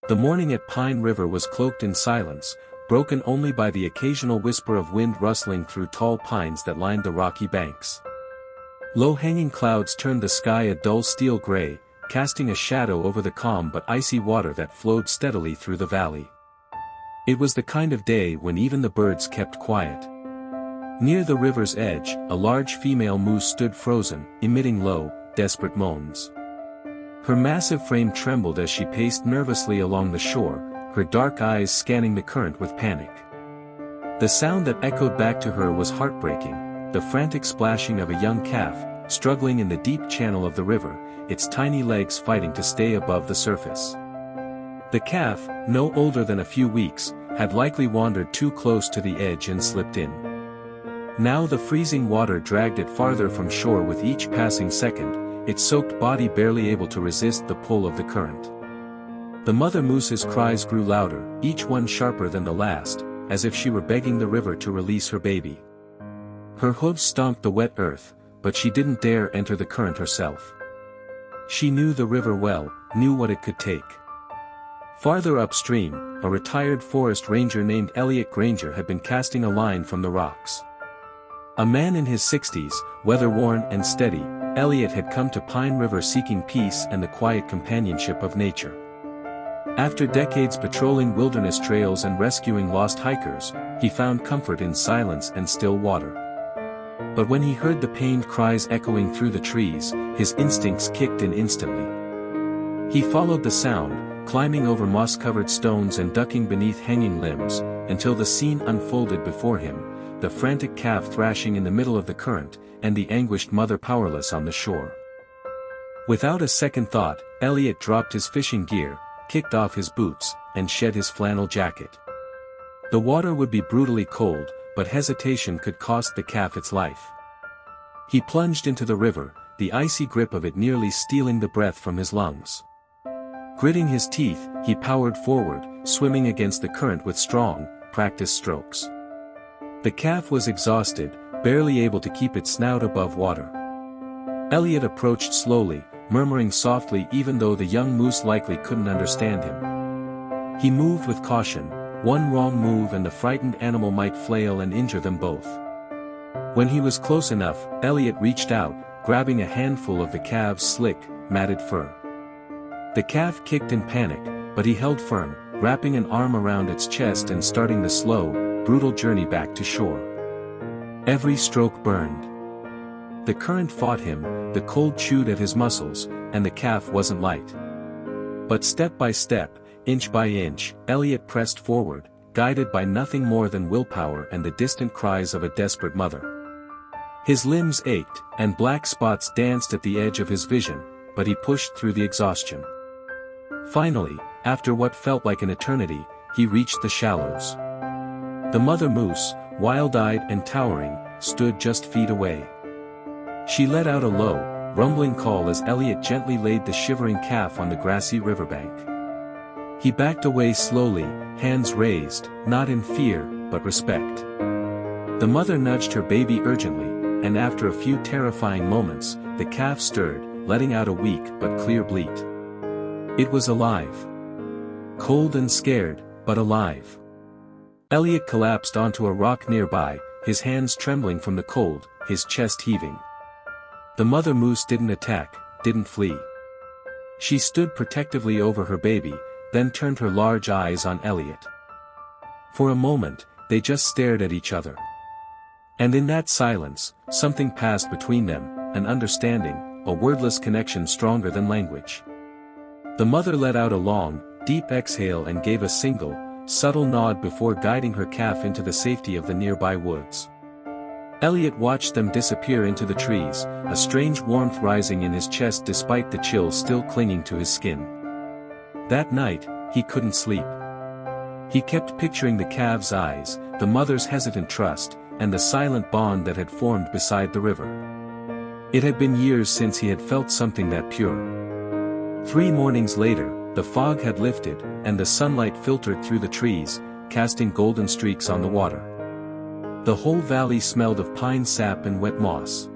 The morning at Pine River was cloaked in silence, broken only by the occasional whisper of wind rustling through tall pines that lined the rocky banks. Low-hanging clouds turned the sky a dull steel gray, casting a shadow over the calm but icy water that flowed steadily through the valley. It was the kind of day when even the birds kept quiet. Near the river's edge, a large female moose stood frozen, emitting low, desperate moans. Her massive frame trembled as she paced nervously along the shore, her dark eyes scanning the current with panic. The sound that echoed back to her was heartbreaking, the frantic splashing of a young calf, struggling in the deep channel of the river, its tiny legs fighting to stay above the surface. The calf, no older than a few weeks, had likely wandered too close to the edge and slipped in. Now the freezing water dragged it farther from shore with each passing second, its soaked body barely able to resist the pull of the current. The mother moose's cries grew louder, each one sharper than the last, as if she were begging the river to release her baby. Her hooves stomped the wet earth, but she didn't dare enter the current herself. She knew the river well, knew what it could take. Farther upstream, a retired forest ranger named Elliot Granger had been casting a line from the rocks. A man in his 60s, weather-worn and steady, Elliot had come to Pine River seeking peace and the quiet companionship of nature. After decades patrolling wilderness trails and rescuing lost hikers, he found comfort in silence and still water. But when he heard the pained cries echoing through the trees, his instincts kicked in instantly. He followed the sound, climbing over moss-covered stones and ducking beneath hanging limbs, until the scene unfolded before him, the frantic calf thrashing in the middle of the current, and the anguished mother powerless on the shore. Without a second thought, Elliot dropped his fishing gear, kicked off his boots, and shed his flannel jacket. The water would be brutally cold, but hesitation could cost the calf its life. He plunged into the river, the icy grip of it nearly stealing the breath from his lungs. Gritting his teeth, he powered forward, swimming against the current with strong, practiced strokes. The calf was exhausted, barely able to keep its snout above water. Elliot approached slowly, murmuring softly even though the young moose likely couldn't understand him. He moved with caution, one wrong move and the frightened animal might flail and injure them both. When he was close enough, Elliot reached out, grabbing a handful of the calf's slick, matted fur. The calf kicked in panic, but he held firm, wrapping an arm around its chest and starting the slow, brutal journey back to shore. Every stroke burned. The current fought him, the cold chewed at his muscles, and the calf wasn't light. But step by step, inch by inch, Elliot pressed forward, guided by nothing more than willpower and the distant cries of a desperate mother. His limbs ached, and black spots danced at the edge of his vision, but he pushed through the exhaustion. Finally, after what felt like an eternity, he reached the shallows. The mother moose, wild-eyed and towering, stood just feet away. She let out a low, rumbling call as Elliot gently laid the shivering calf on the grassy riverbank. He backed away slowly, hands raised, not in fear, but respect. The mother nudged her baby urgently, and after a few terrifying moments, the calf stirred, letting out a weak but clear bleat. It was alive. Cold and scared, but alive. Elliot collapsed onto a rock nearby, his hands trembling from the cold, his chest heaving. The mother moose didn't attack, didn't flee. She stood protectively over her baby, then turned her large eyes on Elliot. For a moment, they just stared at each other. And in that silence, something passed between them, an understanding, a wordless connection stronger than language. The mother let out a long, deep exhale and gave a single, subtle nod before guiding her calf into the safety of the nearby woods. Elliot watched them disappear into the trees, a strange warmth rising in his chest despite the chill still clinging to his skin. That night, he couldn't sleep. He kept picturing the calf's eyes, the mother's hesitant trust, and the silent bond that had formed beside the river. It had been years since he had felt something that pure. 3 mornings later, the fog had lifted, and the sunlight filtered through the trees, casting golden streaks on the water. The whole valley smelled of pine sap and wet moss.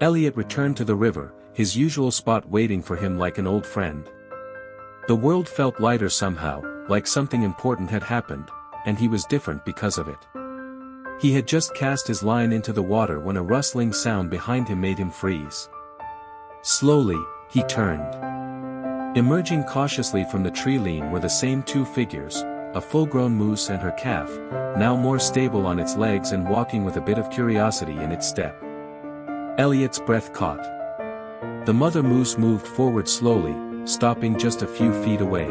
Elliot returned to the river, his usual spot waiting for him like an old friend. The world felt lighter somehow, like something important had happened, and he was different because of it. He had just cast his line into the water when a rustling sound behind him made him freeze. Slowly, he turned. Emerging cautiously from the tree lean were the same two figures, a full-grown moose and her calf, now more stable on its legs and walking with a bit of curiosity in its step. Elliot's breath caught. The mother moose moved forward slowly, stopping just a few feet away.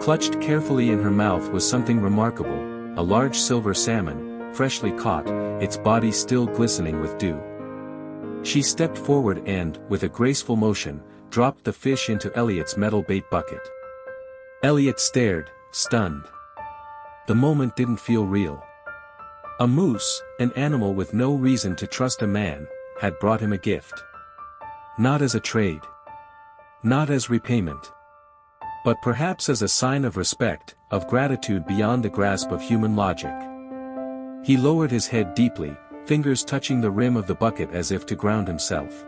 Clutched carefully in her mouth was something remarkable, a large silver salmon, freshly caught, its body still glistening with dew. She stepped forward and, with a graceful motion, dropped the fish into Elliot's metal bait bucket. Elliot stared, stunned. The moment didn't feel real. A moose, an animal with no reason to trust a man, had brought him a gift. Not as a trade. Not as repayment. But perhaps as a sign of respect, of gratitude beyond the grasp of human logic. He lowered his head deeply, fingers touching the rim of the bucket as if to ground himself.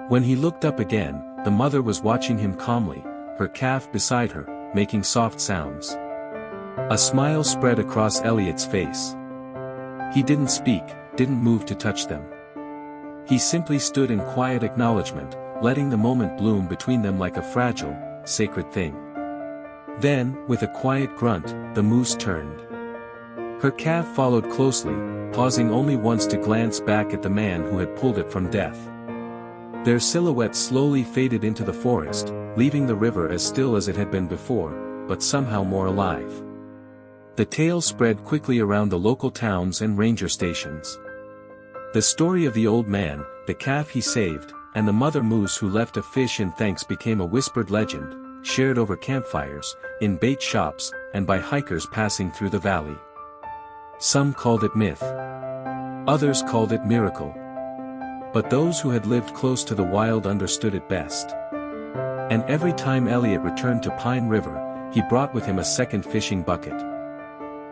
When he looked up again, the mother was watching him calmly, her calf beside her, making soft sounds. A smile spread across Elliot's face. He didn't speak, didn't move to touch them. He simply stood in quiet acknowledgement, letting the moment bloom between them like a fragile, sacred thing. Then, with a quiet grunt, the moose turned. Her calf followed closely, pausing only once to glance back at the man who had pulled it from death. Their silhouettes slowly faded into the forest, leaving the river as still as it had been before, but somehow more alive. The tale spread quickly around the local towns and ranger stations. The story of the old man, the calf he saved, and the mother moose who left a fish in thanks became a whispered legend, shared over campfires, in bait shops, and by hikers passing through the valley. Some called it myth. Others called it miracle. But those who had lived close to the wild understood it best. And every time Elliot returned to Pine River, he brought with him a second fishing bucket.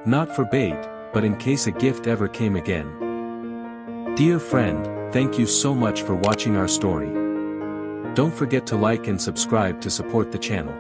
Not for bait, but in case a gift ever came again. Dear friend, thank you so much for watching our story. Don't forget to like and subscribe to support the channel.